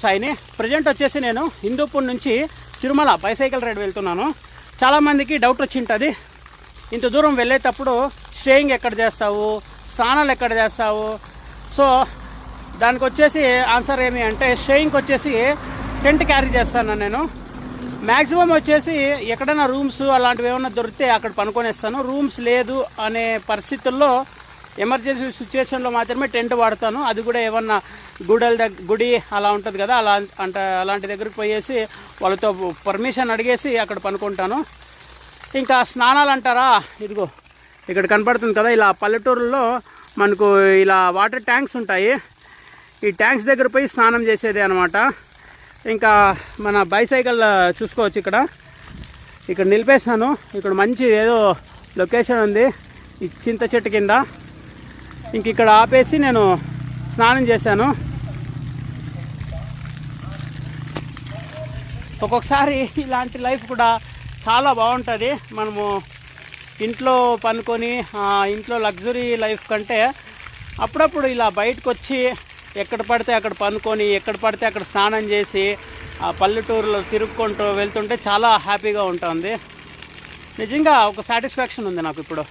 సాయిని. Present వచ్చేసి నేను హిందూపూర్ నుంచి తిరుమల బైసైకిల్ రైడ్ వెళ్తున్నాను. చాలామందికి డౌట్ వచ్చి ఉంటుంది, ఇంత దూరం వెళ్ళేటప్పుడు స్టేయింగ్ ఎక్కడ చేస్తావు, స్నానాలు ఎక్కడ చేస్తావు. సో దానికి వచ్చేసి ఆన్సర్ ఏమి అంటే, స్టేయింగ్కి వచ్చేసి టెంట్ క్యారీ చేస్తాను నేను. మ్యాక్సిమం వచ్చేసి ఎక్కడైనా రూమ్స్ అలాంటివి ఏమైనా దొరికితే అక్కడ పనుకొనేస్తాను. రూమ్స్ లేదు అనే పరిస్థితుల్లో ఎమర్జెన్సీ సిచ్యువేషన్లో మాత్రమే టెంట్ వాడతాను. అది కూడా ఏమన్నా గుడి అలా ఉంటుంది కదా, అలాంటి దగ్గరికి పోయేసి వాళ్ళతో పర్మిషన్ అడిగేసి అక్కడ పనుకుంటాను. ఇంకా స్నానాలు అంటారా, ఇదిగో ఇక్కడ కనపడుతుంది కదా, ఇలా పల్లెటూరులో మనకు ఇలా వాటర్ ట్యాంక్స్ ఉంటాయి. ఈ ట్యాంక్స్ దగ్గర పోయి స్నానం చేసేది అనమాట. ఇంకా మన బైసైకిల్ చూసుకోవచ్చు, ఇక్కడ నిలిపేసాను. ఇక్కడ మంచి ఏదో లొకేషన్ ఉంది ఈ చింత చెట్టు కింద. ఇంక ఇక్కడ ఆపేసి నేను స్నానం చేశాను. ఒక్కొక్కసారి ఇలాంటి లైఫ్ కూడా చాలా బాగుంటుంది. మనము ఇంట్లో పనుకొని ఇంట్లో లగ్జరీ లైఫ్ కంటే అప్పుడప్పుడు ఇలా బయటకు వచ్చి ఎక్కడ పడితే అక్కడ పనుకొని ఎక్కడ పడితే అక్కడ స్నానం చేసి ఆ పల్లెటూరులో తిరుక్కుంటూ వెళ్తుంటే చాలా హ్యాపీగా ఉంటుంది. నిజంగా ఒక సాటిస్ఫాక్షన్ ఉంది నాకు ఇప్పుడు.